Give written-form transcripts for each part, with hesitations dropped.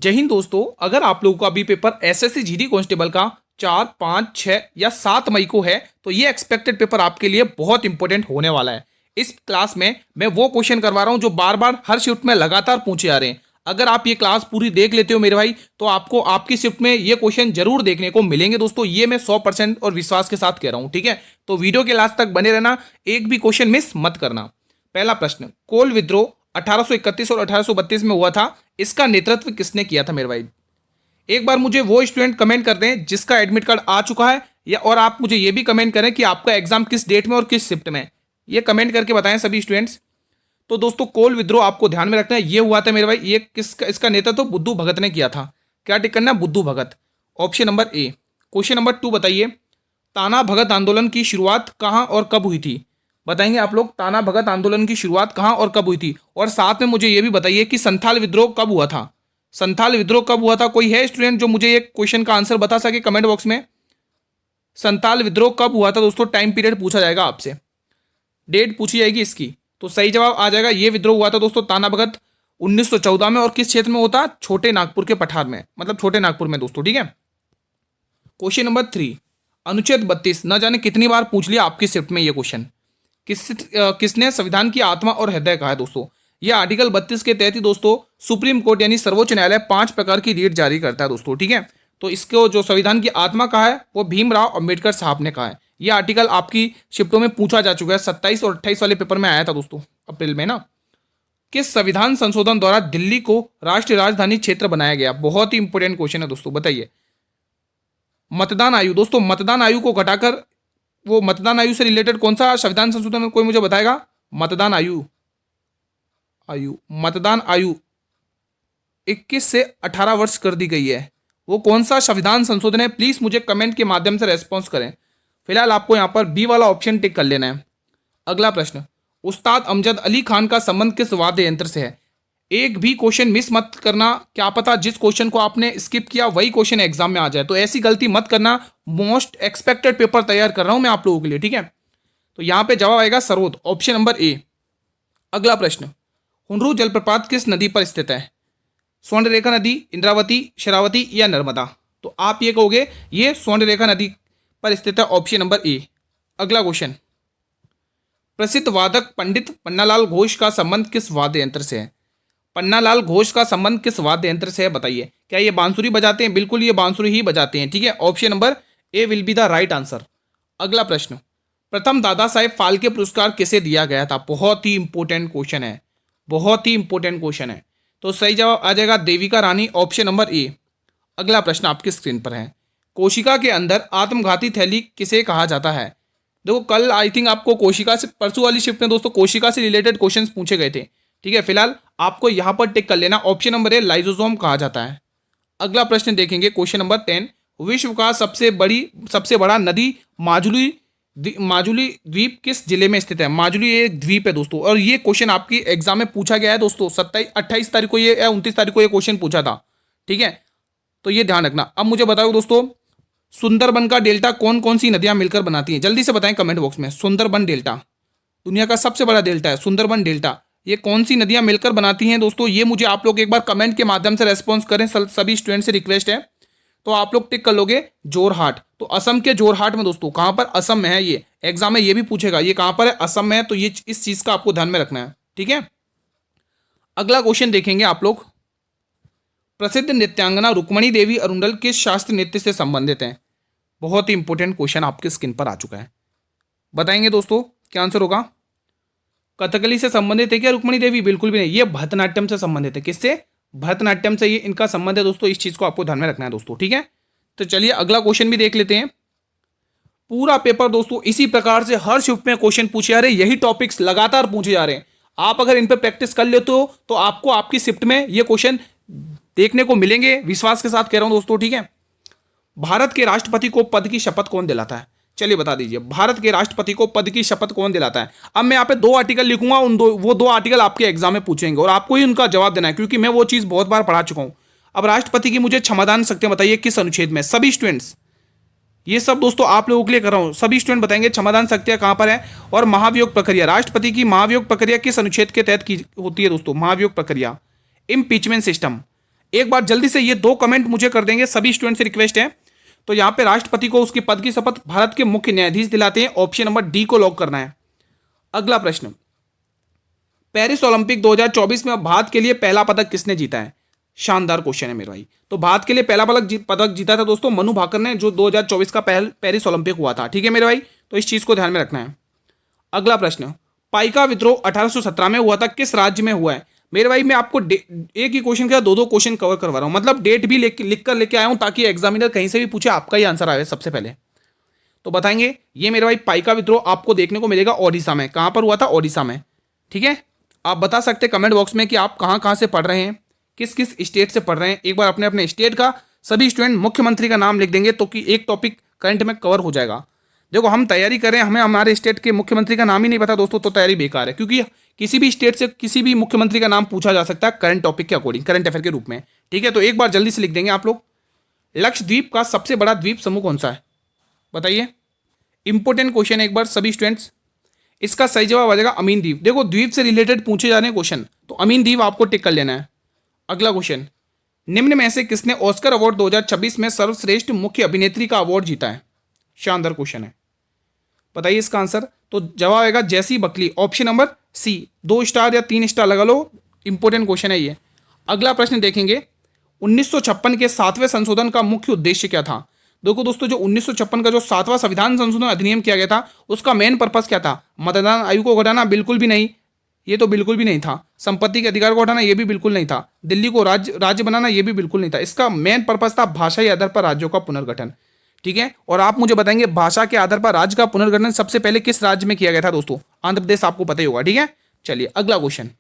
जय हिंद दोस्तों, अगर आप लोगों का अभी पेपर एसएससी जीडी कांस्टेबल का 4, 5, 6 या 7 मई को है तो ये एक्सपेक्टेड पेपर आपके लिए बहुत इंपॉर्टेंट होने वाला है। इस क्लास में मैं वो क्वेश्चन करवा रहा हूं जो बार बार हर शिफ्ट में लगातार पूछे जा रहे हैं। अगर आप ये क्लास पूरी देख लेते हो मेरे भाई, तो आपको आपकी शिफ्ट में ये क्वेश्चन जरूर देखने को मिलेंगे दोस्तों। ये मैं 100% और विश्वास के साथ कह रहा हूं, ठीक है। तो वीडियो के लास्ट तक बने रहना, एक भी क्वेश्चन मिस मत करना। पहला प्रश्न, कोल विद्रोह 1831 और 1832 में हुआ था, इसका नेतृत्व किसने किया था मेरे भाई? एक बार मुझे वो स्टूडेंट कमेंट कर दें जिसका एडमिट कार्ड आ चुका है, या और आप मुझे ये भी कमेंट करें कि आपका एग्जाम किस डेट में और किस शिफ्ट में। ये कमेंट करके बताएं सभी स्टूडेंट्स। तो दोस्तों, कोल विद्रोह आपको ध्यान में रखना है, ये हुआ था मेरे भाई। ये इसका नेतृत्व बुद्धू भगत ने किया था। क्या टिक करना है? Buddhu Bhagat. Option number A. Question number 2 बताइए, ताना भगत आंदोलन की शुरुआत कहाँ और कब हुई थी? बताएंगे आप लोग, ताना भगत आंदोलन की शुरुआत कहाँ और कब हुई थी। और साथ में मुझे यह भी बताइए कि संथाल विद्रोह कब हुआ था। संथाल विद्रोह कब हुआ था? कोई है स्टूडेंट जो मुझे ये क्वेश्चन का आंसर बता सके कमेंट बॉक्स में। संथाल विद्रोह कब हुआ था दोस्तों? टाइम पीरियड पूछा जाएगा आपसे, डेट पूछी जाएगी इसकी। तो सही जवाब आ जाएगा, ये विद्रोह हुआ था दोस्तों ताना भगत 1914 में। और किस क्षेत्र में होता? छोटे नागपुर के पठार में, मतलब छोटे नागपुर में दोस्तों, ठीक है। क्वेश्चन नंबर 3, अनुच्छेद 32 न जाने कितनी बार पूछ लिया आपकी शिफ्ट में ये क्वेश्चन। किसने संविधान की आत्मा और हृदय कहा है दोस्तों? यह आर्टिकल 32 के तहत ही दोस्तों सुप्रीम कोर्ट यानी सर्वोच्च न्यायालय 5 प्रकार की रीट जारी करता है दोस्तों, ठीक है। तो इसको जो संविधान की आत्मा कहा है वो भीमराव अंबेडकर साहब ने कहा है। यह आर्टिकल आपकी शिफ्टों में पूछा जा चुका है, 27 और 28 वाले पेपर में आया था दोस्तों, अप्रैल में ना। किस संविधान संशोधन द्वारा दिल्ली को राष्ट्रीय राजधानी क्षेत्र बनाया गया? बहुत ही इंपॉर्टेंट क्वेश्चन है दोस्तों, बताइए। मतदान आयु दोस्तों, मतदान आयु को घटाकर वो मतदान आयु से रिलेटेड कौन सा संविधान संशोधन कोई मुझे बताएगा? मतदान आयु मतदान आयु 21 से 18 वर्ष कर दी गई है। वो कौन सा संविधान संशोधन है? प्लीज मुझे कमेंट के माध्यम से रेस्पॉन्स करें। फिलहाल आपको यहां पर बी वाला ऑप्शन टिक कर लेना है। अगला प्रश्न, उस्ताद अमजद अली खान का संबंध किस वाद्य यंत्र से है? एक भी क्वेश्चन मिस मत करना, क्या पता जिस क्वेश्चन को आपने स्किप किया वही क्वेश्चन एग्जाम में आ जाए, तो ऐसी गलती मत करना। मोस्ट एक्सपेक्टेड पेपर तैयार कर रहा हूं मैं आप लोगों के लिए, ठीक है। तो यहां पे जवाब आएगा सरोद, ऑप्शन नंबर ए। अगला प्रश्न, हुंडरू जलप्रपात किस नदी पर स्थित है? स्वर्णरेखा नदी, इंद्रावती, शरावती या नर्मदा? तो आप ये कहोगे ये स्वर्णरेखा नदी पर स्थित है, ऑप्शन नंबर ए। अगला क्वेश्चन, प्रसिद्ध वादक पंडित पन्नालाल घोष का संबंध किस वाद्य यंत्र से है? पन्नालाल घोष का संबंध किस वाद्य यंत्र से है, बताइए। क्या ये बांसुरी बजाते हैं? बिल्कुल ये बांसुरी ही बजाते हैं, ठीक है। Option number A will be the right answer. अगला प्रश्न, प्रथम दादा साहेब फाल्के पुरस्कार किसे दिया गया था? बहुत ही इंपॉर्टेंट क्वेश्चन है, बहुत ही इंपॉर्टेंट क्वेश्चन है। तो सही जवाब आ जाएगा देविका रानी, ऑप्शन नंबर ए। अगला प्रश्न आपकी स्क्रीन पर है, कोशिका के अंदर आत्मघाती थैली किसे कहा जाता है? देखो कल आई थिंक आपको कोशिका से, परसों वाली शिफ्ट में दोस्तों कोशिका से रिलेटेड क्वेश्चंस पूछे गए थे, ठीक है। फिलहाल आपको यहां पर टिक कर लेना, ऑप्शन नंबर ए लाइजोसोम कहा जाता है। अगला प्रश्न देखेंगे, क्वेश्चन नंबर 10, विश्व का सबसे बड़ा नदी माजुली द्वीप किस जिले में स्थित है? माजुली एक द्वीप है दोस्तों, और ये क्वेश्चन आपकी एग्जाम में पूछा गया है दोस्तों। 28 तारीख को ये या 29 तारीख को ये क्वेश्चन पूछा था, ठीक है। तो ये ध्यान रखना। अब मुझे बताओ दोस्तों, सुंदरबन का डेल्टा कौन कौन सी नदियां मिलकर बनाती हैं? जल्दी से बताएं कमेंट बॉक्स में। सुंदरबन डेल्टा दुनिया का सबसे बड़ा डेल्टा है, सुंदरबन डेल्टा। ये कौन सी नदियां मिलकर बनाती हैं दोस्तों? ये मुझे आप लोग एक बार कमेंट के माध्यम से रेस्पॉन्स करें, सभी स्टूडेंट से रिक्वेस्ट है। तो आप लोग टिक कर लोगे जोरहाट। तो असम के जोरहाट में दोस्तों, कहां पर? असम में है। ये एग्जाम में ये भी पूछेगा ये कहां पर है, असम में है। तो ये इस चीज का आपको ध्यान में रखना है, ठीक है। अगला क्वेश्चन देखेंगे आप लोग, प्रसिद्ध नृत्यांगना रुक्मणी देवी अरुंडल किस शास्त्रीय नृत्य से संबंधित है? बहुत ही इंपॉर्टेंट क्वेश्चन आपके स्क्रीन पर आ चुका है, बताएंगे दोस्तों क्या आंसर होगा। कथकली से संबंधित है क्या रुक्मणी देवी? बिल्कुल भी नहीं, ये भरतनाट्यम से संबंधित है। किससे? भरतनाट्यम से ये इनका संबंध है दोस्तों। इस चीज को आपको ध्यान में रखना है दोस्तों, ठीक है। तो चलिए अगला क्वेश्चन भी देख लेते हैं। पूरा पेपर दोस्तों इसी प्रकार से हर शिफ्ट में क्वेश्चन पूछे जा रहे हैं, यही टॉपिक्स लगातार पूछे जा रहे हैं। आप अगर इन पर प्रैक्टिस कर लेते हो तो आपको आपकी शिफ्ट में ये क्वेश्चन देखने को मिलेंगे, विश्वास के साथ कह रहा हूं दोस्तों, ठीक है। भारत के राष्ट्रपति को पद की शपथ कौन दिलाता है? चलिए बता दीजिए, भारत के राष्ट्रपति को पद की शपथ कौन दिलाता है? अब मैं यहाँ पे 2 आर्टिकल लिखूंगा, वो 2 आर्टिकल आपके एग्जाम में पूछेंगे और आपको ही उनका जवाब देना है, क्योंकि मैं वो चीज बहुत बार पढ़ा चुका हूं। अब राष्ट्रपति की मुझे क्षमादान शक्तियां बताइए किस अनुच्छेद में? सभी स्टूडेंट्स, ये सब दोस्तों आप लोगों के लिए कर रहा हूं, सभी स्टूडेंट बताएंगे क्षमादान शक्तियां कहां पर है। और महाभियोग प्रक्रिया, राष्ट्रपति की महाभियोग प्रक्रिया किस अनुच्छेद के तहत की होती है दोस्तों? महाभियोग प्रक्रिया, इम्पीचमेंट सिस्टम, एक बार जल्दी से ये 2 कमेंट मुझे कर देंगे, सभी स्टूडेंट से रिक्वेस्ट है। तो यहाँ पे राष्ट्रपति को उसके पद की शपथ भारत के मुख्य न्यायाधीश दिलाते हैं, ऑप्शन नंबर डी को लॉक करना है। अगला प्रश्न, पेरिस ओलंपिक 2024 में भारत के लिए पहला पदक किसने जीता है? शानदार क्वेश्चन है मेरे भाई। तो भारत के लिए पहला पदक जीता था दोस्तों मनु भाकर ने, जो 2024 का पेरिस ओलंपिक हुआ था। ठीक है मेरे भाई, तो इस चीज को ध्यान में रखना है। अगला प्रश्न, पाइका विद्रोह 1817 में हुआ था, किस राज्य में हुआ है? मेरे भाई मैं आपको एक ही क्वेश्चन के 2 क्वेश्चन कवर करवा रहा हूं, मतलब डेट भी लिख कर लेके आया हूं ताकि एग्जामिनर कहीं से भी पूछे आपका ही आंसर आए सबसे पहले। तो बताएंगे ये मेरे भाई पाइका विद्रोह आपको देखने को मिलेगा ओडिशा में। कहां पर हुआ था? ओडिशा में। ठीक है, आप बता सकते हैं कमेंट बॉक्स में कि आप कहां कहां से पढ़ रहे हैं, किस किस स्टेट से पढ़ रहे हैं। एक बार अपने अपने स्टेट का सभी स्टूडेंट मुख्यमंत्री का नाम लिख देंगे तो कि एक टॉपिक करंट में कवर हो जाएगा। देखो हम तैयारी कर रहे हैं, हमें हमारे स्टेट के मुख्यमंत्री का नाम ही नहीं पता दोस्तों, तो तैयारी बेकार है, क्योंकि किसी भी स्टेट से किसी भी मुख्यमंत्री का नाम पूछा जा सकता है करंट टॉपिक के अकॉर्डिंग, करंट अफेयर के रूप में। ठीक है, तो एक बार जल्दी से लिख देंगे आप लोग। लक्षद्वीप का सबसे बड़ा द्वीप समूह कौन सा है? बताइए, इंपोर्टेंट क्वेश्चन है एक बार सभी स्टूडेंट्स। इसका सही जवाब आ जाएगा अमीन द्वीप। देखो द्वीप से रिलेटेड पूछे जा रहे हैं क्वेश्चन, तो अमीन द्वीप आपको टिक कर लेना है। अगला क्वेश्चन, निम्न में से किसने ऑस्कर अवार्ड 2026 में सर्वश्रेष्ठ मुख्य अभिनेत्री का अवार्ड जीता है? शानदार क्वेश्चन है, बताइए इसका आंसर। तो जवाब आएगा जैसी बकली, ऑप्शन नंबर सी। 2 स्टार या 3 स्टार लगा लो, इंपोर्टेंट क्वेश्चन है ये। अगला प्रश्न देखेंगे, 1956 के 7वें संशोधन का मुख्य उद्देश्य क्या था? देखो दोस्तों, जो 1956 का जो 7वां संविधान संशोधन अधिनियम किया गया था, उसका मेन पर्पस क्या था? मतदान आयु को घटाना? बिल्कुल भी नहीं, ये तो बिल्कुल भी नहीं था। संपत्ति के अधिकार को हटाना? ये भी बिल्कुल नहीं था। दिल्ली को राज्य बनाना? ये भी बिल्कुल नहीं था। इसका मेन पर्पस था भाषाई आधार पर राज्यों का पुनर्गठन। ठीक है, और आप मुझे बताएंगे भाषा के आधार पर राज्य का पुनर्गठन सबसे पहले किस राज्य में किया गया था दोस्तों? आंध्र प्रदेश, आपको पता ही होगा। ठीक है, चलिए अगला क्वेश्चन,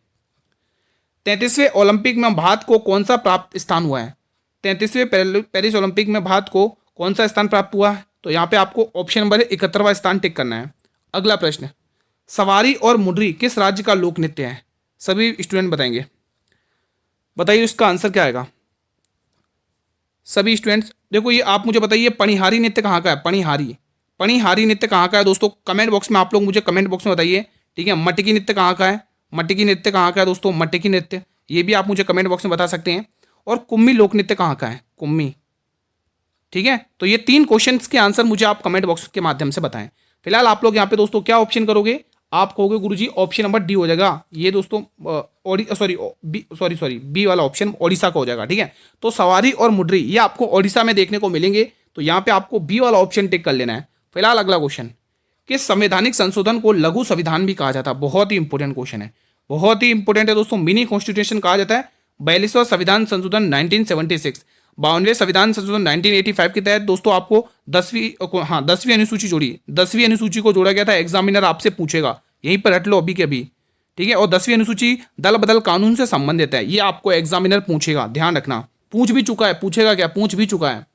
33वें ओलंपिक में भारत को कौन सा प्राप्त स्थान हुआ है? 33वें पेरिस ओलंपिक में भारत को कौन सा स्थान प्राप्त हुआ है? तो यहाँ पे आपको ऑप्शन नंबर 71वां स्थान टिक करना है। अगला प्रश्न, सवारी और मुडरी किस राज्य का लोक नृत्य है? सभी स्टूडेंट बताएंगे, बताइए इसका आंसर क्या आएगा सभी स्टूडेंट्स। देखो ये आप मुझे बताइए, पणिहारी नृत्य कहाँ का है? पणिहारी नृत्य कहाँ का है दोस्तों? कमेंट बॉक्स में आप लोग मुझे कमेंट बॉक्स में बताइए। ठीक है, मटकी नृत्य कहाँ का है? मटकी नृत्य कहाँ का है दोस्तों? मटकी नृत्य, ये भी आप मुझे कमेंट बॉक्स में बता सकते हैं। और कुम्मी लोक नृत्य कहाँ का है? कुम्मी। ठीक है, तो ये 3 क्वेश्चंस के आंसर मुझे आप कमेंट बॉक्स के माध्यम से बताएं। फिलहाल आप लोग यहाँ पे दोस्तों क्या ऑप्शन करोगे? आप कहोगे गुरुजी ऑप्शन नंबर डी हो जाएगा ये दोस्तों, बी वाला ऑप्शन ओडिशा का हो जाएगा। ठीक है, तो सवारी और मुडरी ये आपको ओडिशा में देखने को मिलेंगे, तो यहाँ पे आपको बी वाला ऑप्शन टिक कर लेना है। फिलहाल अगला क्वेश्चन, किस संवैधानिक संशोधन को लघु संविधान भी कहा जाता है? बहुत ही इंपॉर्टेंट क्वेश्चन है, बहुत ही इंपॉर्टेंट है दोस्तों। मिनी कॉन्स्टिट्यूशन कहा जाता है। 42वां संविधान संशोधन 1976, 52वें संविधान संशोधन 1985 के तहत दोस्तों आपको 10वीं अनुसूची जोड़ी, 10वीं अनुसूची को जोड़ा गया था। एग्जामिनर आपसे पूछेगा, यहीं पर हट लो अभी के अभी। ठीक है, और 10वीं अनुसूची दल बदल कानून से संबंधित है, ये आपको एग्जामिनर पूछेगा, ध्यान रखना। पूछ भी चुका है, पूछेगा क्या? पूछ भी चुका है।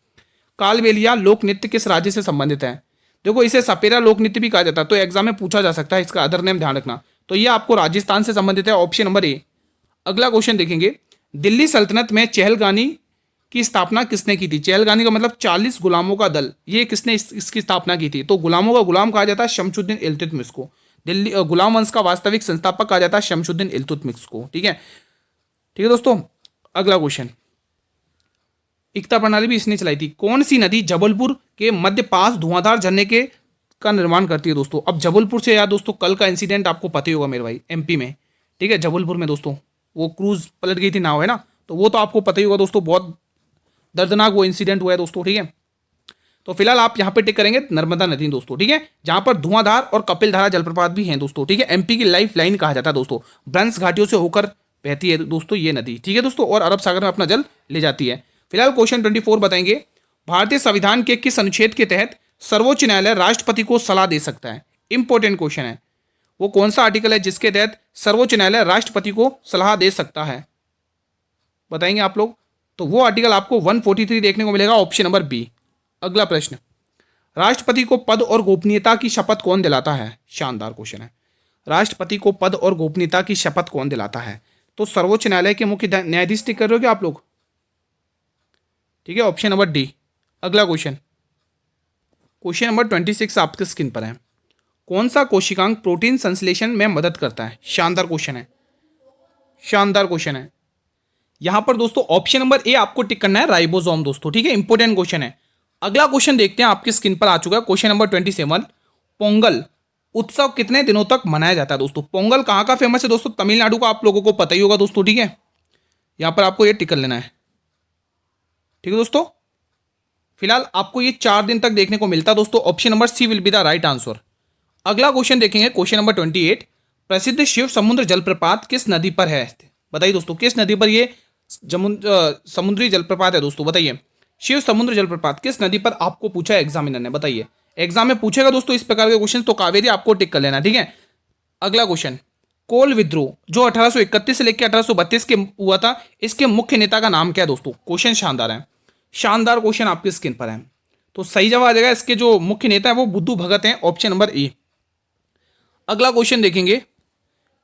कालबेलिया लोक नृत्य किस राज्य से संबंधित है? देखो इसे सपेरा लोक नृत्य भी कहा जाता है, तो एग्जाम में पूछा जा सकता है, इसका अदर नेम ध्यान रखना। तो ये आपको राजस्थान से संबंधित है, ऑप्शन नंबर ए। अगला क्वेश्चन देखेंगे, दिल्ली सल्तनत में चहलगानी की स्थापना किसने की थी? चहलगानी का मतलब 40 गुलामों का दल, ये किसने इसकी स्थापना की थी? तो गुलामों का गुलाम कहा जाता है शमशुद्दीन इल्तुतमिश को। दिल्ली गुलाम वंश का वास्तविक संस्थापक कहा जाता है शमशुद्दीन इल्तुतमिश को। ठीक है दोस्तों, अगला क्वेश्चन, एकता प्रणाली भी इसने चलाई थी। कौन सी नदी जबलपुर के मध्य पास धुआंधार झरने के का निर्माण करती है दोस्तों? अब जबलपुर से यार दोस्तों कल का इंसिडेंट आपको पता ही होगा मेरे भाई, एमपी में। ठीक है, जबलपुर में दोस्तों वो क्रूज पलट गई थी नाव, है ना, तो वो तो आपको पता ही होगा दोस्तों, बहुत दर्दनाक वो इंसिडेंट हुआ है दोस्तों। ठीक है, तो फिलहाल आप यहाँ पे टिक करेंगे नर्मदा नदी दोस्तों। ठीक है, जहां पर धुआंधार और कपिलधारा जलप्रपात भी हैं दोस्तों। ठीक है, एमपी की लाइफ लाइन कहा जाता है दोस्तों, ब्रंश घाटियों से होकर बहती है दोस्तों ये नदी। ठीक है दोस्तों, और अरब सागर में अपना जल ले जाती है। फिलहाल क्वेश्चन 24 बताएंगे, भारतीय संविधान के किस अनुच्छेद के तहत सर्वोच्च न्यायालय राष्ट्रपति को सलाह दे सकता है? इंपॉर्टेंट क्वेश्चन है, वो कौन सा आर्टिकल है जिसके तहत सर्वोच्च न्यायालय राष्ट्रपति को सलाह दे सकता है? बताएंगे आप लोग। तो वो आर्टिकल आपको 143 देखने को मिलेगा, ऑप्शन नंबर बी। अगला प्रश्न, राष्ट्रपति को पद और गोपनीयता की शपथ कौन दिलाता है? शानदार क्वेश्चन है, राष्ट्रपति को पद और गोपनीयता की शपथ कौन दिलाता है? तो सर्वोच्च न्यायालय के मुख्य न्यायाधीश टिक कर रहे हो क्या आप लोग? ठीक है, ऑप्शन नंबर डी। अगला क्वेश्चन, क्वेश्चन नंबर 26 आपके स्क्रीन पर है। कौन सा कोशिकांग प्रोटीन संश्लेषण में मदद करता है? शानदार क्वेश्चन है, शानदार क्वेश्चन है। यहां पर दोस्तों ऑप्शन नंबर ए आपको टिक करना है, राइबोसोम दोस्तों, ठीक है, इंपॉर्टेंट क्वेश्चन है। अगला क्वेश्चन देखते हैं, आपकी स्क्रीन पर आ चुका है क्वेश्चन नंबर 27। पोंगल उत्सव कितने दिनों तक मनाया जाता है दोस्तों? पोंगल कहाँ का फेमस है दोस्तों? तमिलनाडु का, आप लोगों को पता ही होगा दोस्तों, ठीक है। यहां पर आपको ये टिक कर लेना है, ठीक है दोस्तों। फिलहाल आपको ये 4 दिन तक देखने को मिलता है दोस्तों। Option number C will be the right answer. अगला क्वेश्चन देखेंगे, क्वेश्चन नंबर 28। प्रसिद्ध शिव समुद्र जलप्रपात किस नदी पर है? बताइए दोस्तों, किस नदी पर ये समुद्री जलप्रपात है दोस्तों? बताइए, शिव समुद्र जलप्रपात किस नदी पर आपको पूछा है एग्जामिनर ने? बताइए, एग्जाम में पूछेगा दोस्तों इस प्रकार के क्वेश्चन, तो कावेरी आपको टिक कर लेना, ठीक है। अगला क्वेश्चन, कोल विद्रोह जो 1831 से लेकर 1832 के हुआ था, इसके मुख्य नेता का नाम क्या है दोस्तों? क्वेश्चन शानदार है, शानदार क्वेश्चन आपकी स्क्रीन पर है। तो सही जवाब आ जाएगा, इसके जो मुख्य नेता है वो बुद्धू भगत हैं, ऑप्शन नंबर ए। अगला क्वेश्चन देखेंगे,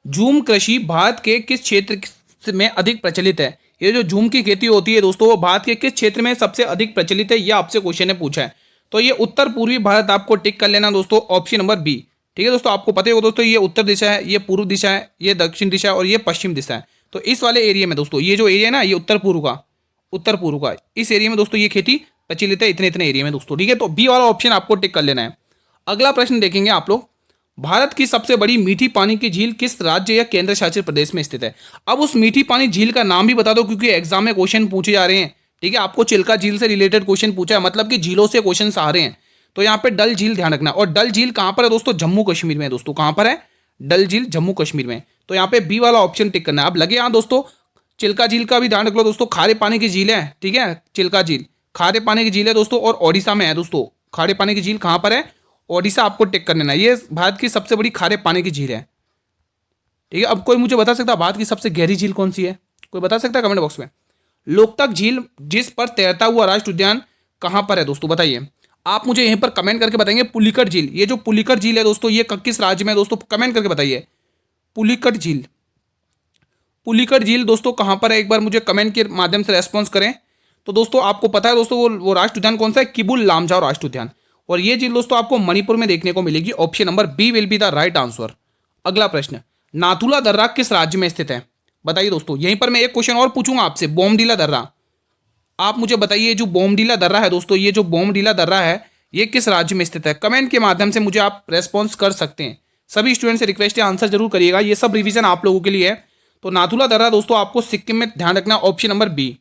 झूम कृषि भारत के किस क्षेत्र में अधिक प्रचलित है? ये जो झूम की खेती होती है दोस्तों, वो भारत के किस क्षेत्र में सबसे अधिक प्रचलित है, ये आपसे क्वेश्चन ने पूछा है। तो ये उत्तर पूर्वी भारत आपको टिक कर लेना दोस्तों, ऑप्शन नंबर बी, ठीक है दोस्तों। आपको पता ही होगा दोस्तों, ये उत्तर दिशा है, ये पूर्व दिशा है, ये दक्षिण दिशा है और ये पश्चिम दिशा है। तो इस वाले एरिया में दोस्तों, ये जो एरिया है ना, ये उत्तर पूर्व का, इस एरिया में दोस्तों ये खेती प्रचलित है, इतने इतने एरिया में दोस्तों, ठीक है। तो बी वाला ऑप्शन आपको टिक कर लेना है। अगला प्रश्न देखेंगे आप लोग, भारत की सबसे बड़ी मीठी पानी की झील किस राज्य या केंद्र शासित प्रदेश में स्थित है? अब उस मीठी पानी झील का नाम भी बता दो, क्योंकि एग्जाम में क्वेश्चन पूछे जा रहे हैं, ठीक है। आपको चिल्का झील से रिलेटेड क्वेश्चन पूछा है, मतलब कि झीलों से क्वेश्चन आ रहे हैं। तो यहाँ पे डल झील ध्यान रखना, और डल झील कहाँ पर है दोस्तों? जम्मू कश्मीर में दोस्तों। कहाँ पर है? डल झील जम्मू कश्मीर में। तो यहाँ पे बी वाला ऑप्शन टिक करना है। अब लगे यहाँ दोस्तों, चिल्का झील का भी ध्यान रख लो दोस्तों, खारे पानी की झील है, ठीक है। चिल्का झील खारे पानी की झील है दोस्तों, और ओडिशा में है दोस्तों। खारे पानी की झील कहाँ पर है? ओडिशा आपको टिक कर लेना। ये भारत की सबसे बड़ी खारे पानी की झील है, ठीक है। अब कोई मुझे बता सकता है भारत की सबसे गहरी झील कौन सी है? कोई बता सकता है कमेंट बॉक्स में। लोकतक झील जिस पर तैरता हुआ राष्ट्रीय उद्यान कहाँ पर है दोस्तों? बताइए, आप मुझे यहीं पर कमेंट करके बताएंगे। पुलिकट झील, ये जो पुलिकट झील है दोस्तों, ये किस राज्य में है दोस्तों? कमेंट करके बताइए। पुलिकट झील, पुलिकट झील दोस्तों कहाँ पर है? एक बार मुझे कमेंट के माध्यम से रेस्पॉन्स करें। तो दोस्तों आपको पता है दोस्तों, वो राष्ट्रीय उद्यान कौन सा है? किबुल लामजाओ राष्ट्रीय उद्यान। और ये झील दोस्तों आपको मणिपुर में देखने को मिलेगी, option number B will be the right answer. अगला प्रश्न, नाथुला दर्रा किस राज्य में स्थित है? बताइए दोस्तों। यहीं पर मैं एक क्वेश्चन और पूछूंगा आपसे, बोमडीला दर्रा, आप मुझे बताइए, जो बोमडीला दर्रा है दोस्तों, ये जो बोमडीला दर्रा है, ये किस राज्य में स्थित है? कमेंट के माध्यम से मुझे आप रेस्पॉन्स कर सकते हैं। सभी स्टूडेंट से रिक्वेस्ट है, आंसर जरूर करिएगा, ये सब रिवीजन आप लोगों के लिए है। तो नाथुला दर्रा दोस्तों आपको सिक्किम में ध्यान रखना, ऑप्शन नंबर बी।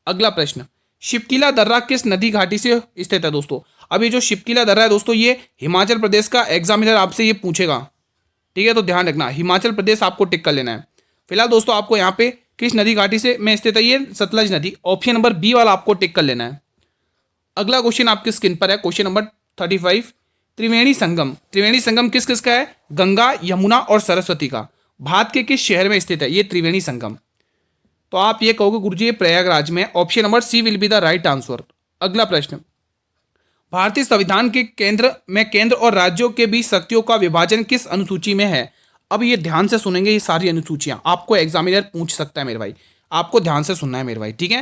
अगला प्रश्न, शिपकिला दर्रा किस नदी घाटी से स्थित है दोस्तों? अब ये जो शिपकिला दर्रा है दोस्तों, ये हिमाचल प्रदेश का, एग्जामिनर आपसे ये पूछेगा, ठीक है। तो ध्यान रखना, हिमाचल प्रदेश आपको टिक कर लेना है। फिलहाल दोस्तों आपको यहाँ पे किस नदी घाटी से में स्थित है? ये सतलज नदी, ऑप्शन नंबर बी वाला आपको टिक कर लेना है। अगला क्वेश्चन आपकी स्क्रीन पर है, क्वेश्चन नंबर 35। त्रिवेणी संगम, त्रिवेणी संगम किस किस का है? गंगा, यमुना और सरस्वती का। भारत के किस शहर में स्थित है ये त्रिवेणी संगम? तो आप ये कहोगे गुरुजी ये प्रयागराज में, option number C will be the right answer. अगला प्रश्न, भारतीय संविधान के केंद्र और राज्यों के बीच शक्तियों का विभाजन किस अनुसूची में है? अब ये ध्यान से सुनेंगे, ये सारी अनुसूचियां आपको एग्जामिनर पूछ सकता है मेरे भाई, आपको ध्यान से सुनना है मेरे भाई, ठीक है।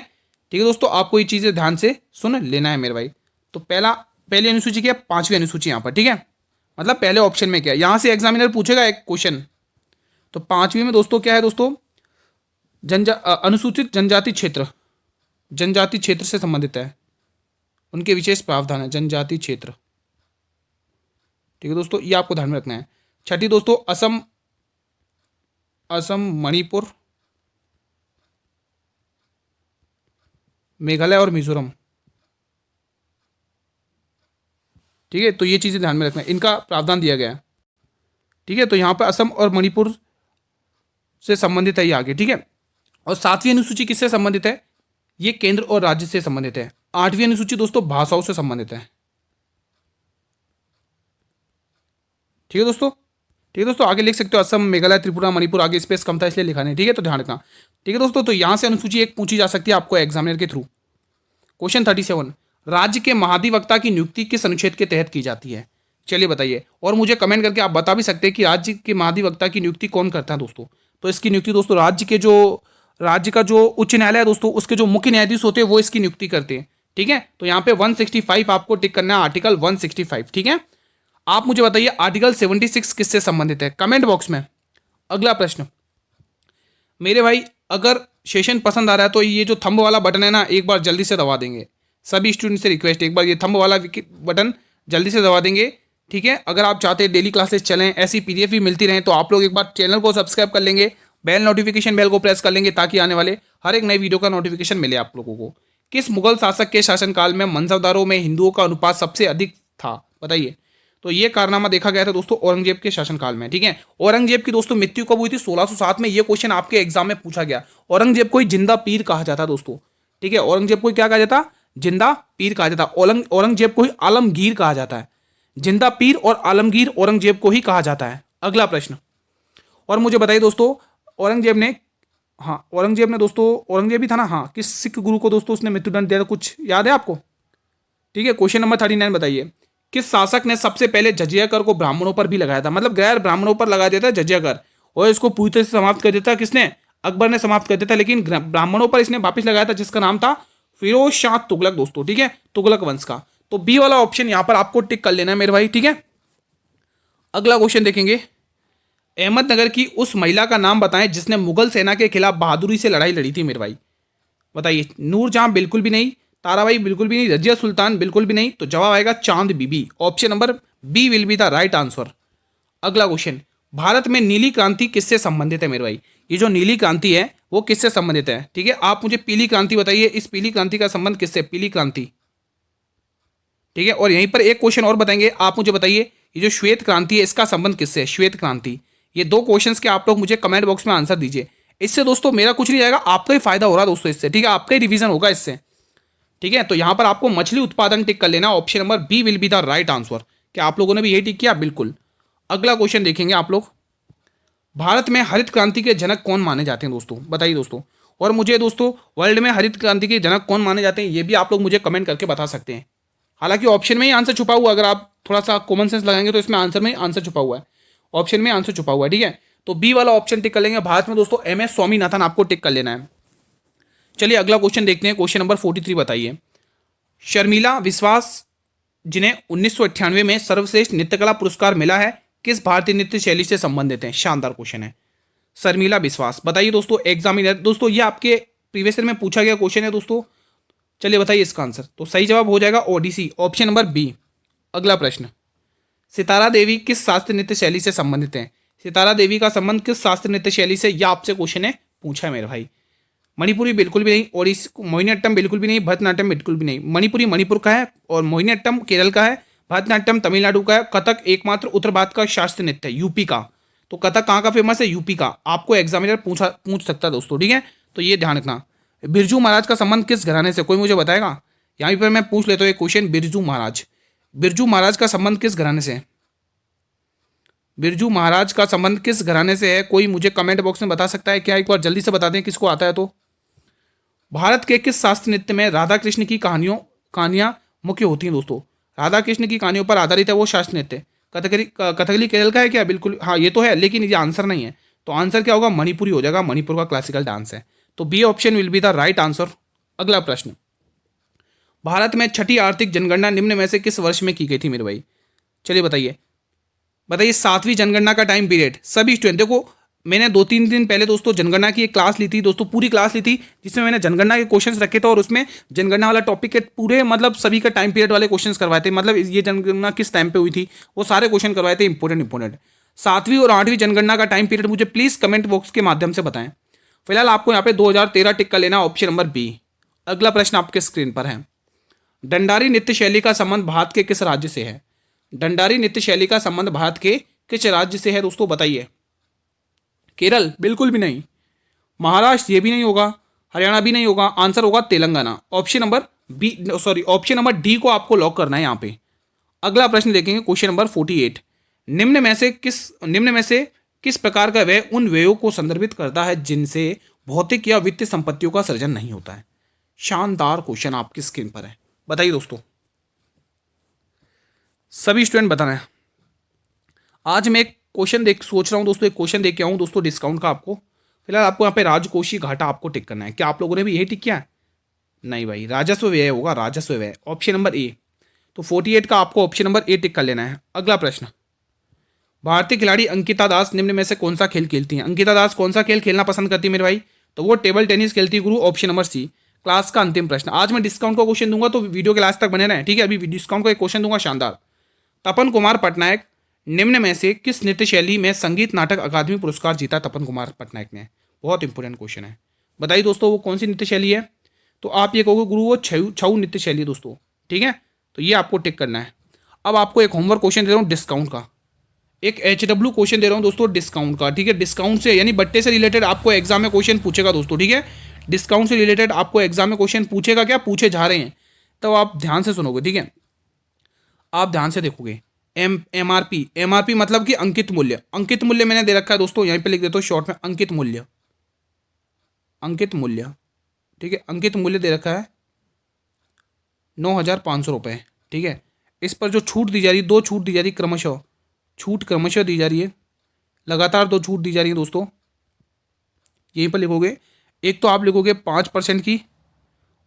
ठीक है दोस्तों, आपको ये चीजें ध्यान से सुन लेना है मेरे भाई। तो पहली अनुसूची क्या है? 5वीं अनुसूची यहाँ पर, ठीक है। मतलब पहले ऑप्शन में क्या है, यहाँ से एग्जामिनर पूछेगा एक क्वेश्चन। तो 5वीं में दोस्तों क्या है दोस्तों? अनुसूचित जनजाति क्षेत्र, जनजाति क्षेत्र से संबंधित है, उनके विशेष प्रावधान है, जनजाति क्षेत्र, ठीक है दोस्तों, ये आपको ध्यान में रखना है। छठी दोस्तों असम, मणिपुर, मेघालय और मिजोरम, ठीक है। तो ये चीजें ध्यान में रखना है, इनका प्रावधान दिया गया है, ठीक है। तो यहाँ पर असम और मणिपुर से संबंधित है ये आगे, ठीक है। और 7वीं अनुसूची किससे संबंधित है? ये केंद्र और राज्य से संबंधित है। 8वीं अनुसूची दोस्तों भाषाओं से संबंधित है, ठीक है दोस्तों। ठीक है दोस्तों, आगे लिख सकते हो असम, मेघालय, त्रिपुरा, मणिपुर, आगे स्पेस कम था इसलिए लिखा नहीं, ठीक है। तो ध्यान रखना, ठीक है दोस्तों। तो यहां से अनुसूची एक पूछी जा सकती है आपको एग्जामिनर के थ्रू। क्वेश्चन 37, राज्य के महाधिवक्ता की नियुक्ति किस अनुच्छेद के तहत की जाती है? चलिए बताइए, और मुझे कमेंट करके आप बता भी सकते हैं कि राज्य के महाधिवक्ता की नियुक्ति कौन करता है दोस्तों। तो इसकी नियुक्ति दोस्तों राज्य का जो उच्च न्यायालय है दोस्तों, उसके जो मुख्य न्यायाधीश होते हैं वो इसकी नियुक्ति करते हैं, ठीक है। तो यहाँ पे 165 आपको टिक करना है, आर्टिकल 165, ठीक है। आप मुझे बताइए आर्टिकल 76 किससे संबंधित है, कमेंट बॉक्स में। अगला प्रश्न, मेरे भाई, अगर सेशन पसंद आ रहा है तो ये जो थंब वाला बटन है ना, एक बार जल्दी से दबा देंगे। सभी स्टूडेंट से रिक्वेस्ट है, एक बार ये थंब वाला बटन जल्दी से दबा देंगे, ठीक है। अगर आप चाहते हैं डेली क्लासेस चलें, ऐसी पीडीएफ भी मिलती रहें, तो आप लोग एक बार चैनल को सब्सक्राइब कर लेंगे, बेल नोटिफिकेशन बेल को प्रेस कर लेंगे, ताकि आने वाले हर एक नई वीडियो का नोटिफिकेशन मिले आप लोगों को। किस मुगल शासक के शासनकाल में मंजरदारों में हिंदुओं का अनुपात सबसे अधिक था, बताइए। तो ये कारनामा देखा गया था दोस्तों औरंगजेब के शासनकाल में, ठीक है। औरंगजेब की दोस्तों मृत्यु कब हुई थी? 1607 में। ये क्वेश्चन आपके एग्जाम में पूछा गया। औरंगजेब को ही जिंदा पीर कहा जाता दोस्तों, ठीक है। औरंगजेब को क्या कहा जाता? जिंदा पीर कहा जाता। औरंगजेब को ही आलमगीर कहा जाता है। जिंदा पीर और आलमगीर औरंगजेब को ही कहा जाता है। अगला प्रश्न, और मुझे बताइए दोस्तों, औरंगजेब ने, हाँ औरंगजेब ने दोस्तों, औरंगजेब ही था ना, हाँ, किस सिख गुरु को दोस्तों उसने मृत्युदंड दिया था, कुछ याद है आपको? ठीक है, क्वेश्चन नंबर 39 बताइए। किस शासक ने सबसे पहले जजिया कर को ब्राह्मणों पर भी लगाया था? मतलब गैर ब्राह्मणों पर लगा देता जजिया कर, और इसको पूरी तरह से समाप्त कर देता किसने? अकबर ने समाप्त कर देता, लेकिन ब्राह्मणों पर इसने वापिस लगाया था, जिसका नाम था फिरोज शाह तुगलक दोस्तों, ठीक है, तुगलक वंश का। तो बी वाला ऑप्शन यहां पर आपको टिक कर लेना है मेरे भाई, ठीक है। अगला क्वेश्चन देखेंगे। अहमदनगर की उस महिला का नाम बताएं जिसने मुगल सेना के खिलाफ बहादुरी से लड़ाई लड़ी थी मेरे भाई, बताइए। नूरजहां बिल्कुल भी नहीं, ताराबाई बिल्कुल भी नहीं, रजिया सुल्तान बिल्कुल भी नहीं। तो जवाब आएगा Chand Bibi. Option number B will be the right answer. अगला क्वेश्चन, भारत में नीली क्रांति किससे संबंधित है मेरे भाई? ये जो नीली क्रांति है वो किससे संबंधित है, ठीक है। आप मुझे पीली क्रांति बताइए, इस पीली क्रांति का संबंध किससे? पीली क्रांति, ठीक है। और यहीं पर एक क्वेश्चन और बताएंगे, आप मुझे बताइए ये जो श्वेत क्रांति है इसका संबंध किससे? श्वेत क्रांति। ये दो क्वेश्चंस के आप लोग मुझे कमेंट बॉक्स में आंसर दीजिए। इससे दोस्तों मेरा कुछ नहीं जाएगा, आपका ही फायदा हो रहा है दोस्तों इससे, ठीक है, आपका ही रिवीजन होगा इससे, ठीक है। तो यहां पर आपको मछली उत्पादन टिक कर लेना, option number B will be the right answer. क्या आप लोगों ने भी यही टिक किया? बिल्कुल। अगला क्वेश्चन देखेंगे आप लोग। भारत में हरित क्रांति के जनक कौन माने जाते हैं दोस्तों, बताइए दोस्तों। और मुझे दोस्तों वर्ल्ड में हरित क्रांति के जनक कौन माने जाते हैं ये भी आप लोग मुझे कमेंट करके बता सकते हैं। हालांकि ऑप्शन में ही आंसर छुपा हुआ है, अगर आप थोड़ा सा कॉमन सेंस लगाएंगे तो इसमें आंसर में आंसर छुपा हुआ है, ऑप्शन में आंसर छुपा हुआ है, ठीक है। तो बी वाला ऑप्शन टिक कर लेंगे। भारत में दोस्तों MS स्वामीनाथन आपको टिक कर लेना है। चलिए अगला क्वेश्चन देखते हैं, क्वेश्चन नंबर 43 बताइए। शर्मिला विश्वास जिन्हें 1998 में सर्वश्रेष्ठ नृत्यकला पुरस्कार मिला है, किस भारतीय नृत्य शैली से संबंधित है? शानदार क्वेश्चन है। शर्मिला विश्वास, बताइए दोस्तों। एग्जामिनर दोस्तों ये आपके प्रीवियस ईयर में पूछा गया क्वेश्चन है दोस्तों। चलिए बताइए इसका आंसर। तो सही जवाब हो जाएगा ओडिसी, ऑप्शन नंबर बी। अगला प्रश्न, सितारा देवी किस शास्त्रीय नृत्य शैली से संबंधित है? सितारा देवी का संबंध किस शास्त्रीय नृत्य शैली से, यह आपसे क्वेश्चन है पूछा है मेरे भाई। मणिपुरी बिल्कुल भी नहीं, ओडिसी मोहिनीअट्टम बिल्कुल भी नहीं, भरतनाट्यम बिल्कुल भी नहीं। मणिपुरी मणिपुर का है और मोहिनीअट्टम केरल का है, भरतनाट्यम तमिलनाडु का है, कथक एकमात्र उत्तर भारत का शास्त्रीय नृत्य है, यूपी का। तो कथक कहाँ का फेमस है? यूपी का। आपको एग्जामिनर पूछ सकता है दोस्तों, ठीक है, तो ये ध्यान रखना। बिरजू महाराज का संबंध किस घराने से, कोई मुझे बताएगा? यहाँ पर मैं पूछ लेता हूँ एक क्वेश्चन, बिरजू महाराज, बिरजू महाराज का संबंध किस घराने से? बिरजू महाराज का संबंध किस घराने से है? कोई मुझे कमेंट बॉक्स में बता सकता है क्या? एक बार जल्दी से बता दें किसको आता है तो। भारत के किस शास्त्रीय नृत्य में राधा कृष्ण की कहानियां मुख्य होती हैं दोस्तों? राधा कृष्ण की कहानियों पर आधारित है वो शास्त्रीय नृत्य। कथकली केरल का है क्या? बिल्कुल हाँ ये तो है, लेकिन ये आंसर नहीं है। तो आंसर क्या होगा? मणिपुरी हो जाएगा, मणिपुर का क्लासिकल डांस है। तो B option will be the right answer. अगला प्रश्न, भारत में छठी आर्थिक जनगणना निम्न में से किस वर्ष में की गई थी मेरे भाई? चलिए बताइए। 7वीं जनगणना का टाइम पीरियड। सभी स्टूडेंट देखो, मैंने 2-3 दिन पहले दोस्तों जनगणना की एक क्लास ली थी दोस्तों, पूरी क्लास ली थी, जिसमें मैंने जनगणना के क्वेश्चंस रखे थे और उसमें जनगणना वाला टॉपिक के पूरे मतलब सभी का टाइम पीरियड वाले क्वेश्चंस करवाए थे। मतलब ये जनगणना किस टाइम पे हुई थी वो सारे क्वेश्चन करवाए थे, इंपॉर्टेंट। 7वीं और 8वीं जनगणना का टाइम पीरियड मुझे प्लीज़ कमेंट बॉक्स के माध्यम से बताएं। फिलहाल आपको यहाँ पे 2013 टिक कर लेना, ऑप्शन नंबर बी। अगला प्रश्न आपके स्क्रीन पर है। डंडारी नृत्य शैली का संबंध भारत के किस राज्य से है? डंडारी नृत्य शैली का संबंध भारत के किस राज्य से है दोस्तों, बताइए। केरल बिल्कुल भी नहीं, महाराष्ट्र ये भी नहीं होगा, हरियाणा भी नहीं होगा, आंसर होगा Telangana. Option number B, sorry option number D को आपको लॉक करना है यहाँ पे। अगला प्रश्न देखेंगे, क्वेश्चन नंबर 48। निम्न में से किस प्रकार का व्यय उन व्ययों को संदर्भित करता है जिनसे भौतिक या वित्तीय संपत्तियों का सृजन नहीं होता है? शानदार क्वेश्चन आपकी स्क्रीन पर है, बताइए दोस्तों। सभी स्टूडेंट बताना है। आज मैं एक क्वेश्चन सोच रहा हूँ दोस्तों, एक क्वेश्चन देख के आऊँ दोस्तों डिस्काउंट का आपको। फिलहाल आपको यहाँ पे राजकोषीय घाटा आपको टिक करना है। क्या आप लोगों ने भी यही टिक किया है? नहीं भाई, राजस्व व्यय होगा, राजस्व व्यय, ऑप्शन नंबर ए। तो 48 का आपको ऑप्शन नंबर ए टिक कर लेना है। अगला प्रश्न, भारतीय खिलाड़ी अंकिता दास निम्न में से कौन सा खेल खेलती हैं? अंकिता दास कौन सा खेल खेलना पसंद करती है मेरे भाई? तो वो टेबल टेनिस खेलती गुरु, ऑप्शन नंबर सी। क्लास का अंतिम प्रश्न, आज मैं डिस्काउंट का क्वेश्चन दूंगा तो वीडियो के लास्ट तक बने रहें, ठीक है। अभी डिस्काउंट का एक क्वेश्चन दूंगा शानदार। तपन कुमार पटनायक निम्न में से किस नृत्य शैली में संगीत नाटक अकादमी पुरस्कार जीता तपन कुमार पटनायक ने? बहुत इंपॉर्टेंट क्वेश्चन है, बताइए दोस्तों वो कौन सी नृत्य शैली है? तो आप ये कहोगे गुरु वो छऊ नृत्य शैली है दोस्तों, ठीक है। तो ये आपको टिक करना है। अब आपको एक होमवर्क क्वेश्चन दे रहा हूँ डिस्काउंट का, एक HW क्वेश्चन दे रहा हूँ दोस्तों डिस्काउंट का, ठीक है। डिस्काउंट से यानी बट्टे से रिलेटेड आपको एग्जाम में क्वेश्चन पूछेगा दोस्तों, ठीक है। डिस्काउंट से रिलेटेड आपको एग्जाम में क्वेश्चन पूछेगा, क्या पूछे जा रहे हैं, तो आप ध्यान से सुनोगे, ठीक है। आप ध्यान से देखोगे। MRP मतलब कि अंकित मूल्य, अंकित मूल्य मैंने दे रखा है दोस्तों, यहीं पे लिख देता हूँ शॉर्ट में, अंकित मूल्य, अंकित मूल्य, ठीक है। अंकित मूल्य दे रखा है 9,500 रुपये, ठीक है। इस पर जो छूट दी जा रही है, 2 छूट दी जा रही है क्रमशः, छूट क्रमशः दी जा रही है, लगातार 2 छूट दी जा रही है दोस्तों। यहीं पर लिखोगे, एक तो आप लिखोगे 5% की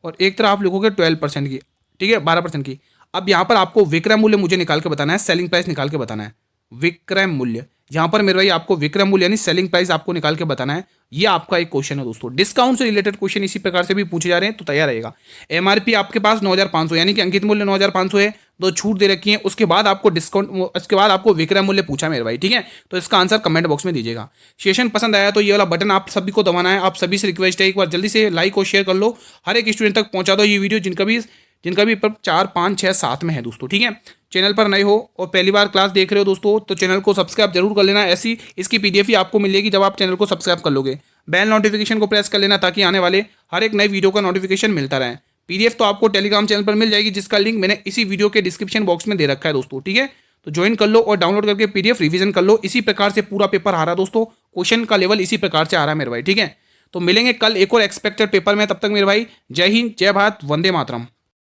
और एक तरह आप लिखोगे 12% की, ठीक है, 12% की। अब यहाँ पर आपको विक्रय मूल्य मुझे निकाल के बताना है, सेलिंग प्राइस निकाल के बताना है। विक्रय मूल्य, यहाँ पर मेरे भाई आपको विक्रय मूल्य यानी सेलिंग प्राइस आपको निकाल के बताना है। ये आपका एक क्वेश्चन है दोस्तों। डिस्काउंट से रिलेटेड क्वेश्चन इसी प्रकार से भी पूछे जा रहे हैं, तो तैयार रहेगा। MRP आपके पास 9,500 यानी कि अंकित मूल्य 9,500 है, 2 छूट दे रखी है, उसके बाद आपको डिस्काउंट, उसके बाद आपको विक्रय मूल्य पूछा मेरे भाई, ठीक है। तो इसका आंसर कमेंट बॉक्स में दीजिएगा। सेशन पसंद आया तो ये वाला बटन आप सभी को दबाना है। आप सभी से रिक्वेस्ट है एक बार जल्दी से लाइक और शेयर कर लो, हर एक स्टूडेंट तक पहुंचा दो ये वीडियो जिनका भी पर 4, 5, 6, 7 में है दोस्तों, ठीक है। चैनल पर नए हो और पहली बार क्लास देख रहे हो दोस्तों, तो चैनल को सब्सक्राइब जरूर कर लेना। ऐसी इसकी PDF ही आपको मिलेगी जब आप चैनल को सब्सक्राइब कर लोगे। बेल नोटिफिकेशन को प्रेस कर लेना ताकि आने वाले हर एक नए वीडियो का नोटिफिकेशन मिलता रहे। PDF तो आपको टेलीग्राम चैनल पर मिल जाएगी, जिसका लिंक मैंने इसी वीडियो के डिस्क्रिप्शन बॉक्स में दे रखा है दोस्तों, ठीक है। तो ज्वाइन कर लो और डाउनलोड करके PDF रिवीजन कर लो। इसी प्रकार से पूरा पेपर आ रहा है दोस्तों, क्वेश्चन का लेवल इसी प्रकार से आ रहा है मेरे भाई, ठीक है। तो मिलेंगे कल एक और एक्सपेक्टेड पेपर में, तब तक मेरे भाई जय हिंद, जय भारत, वंदे मातरम।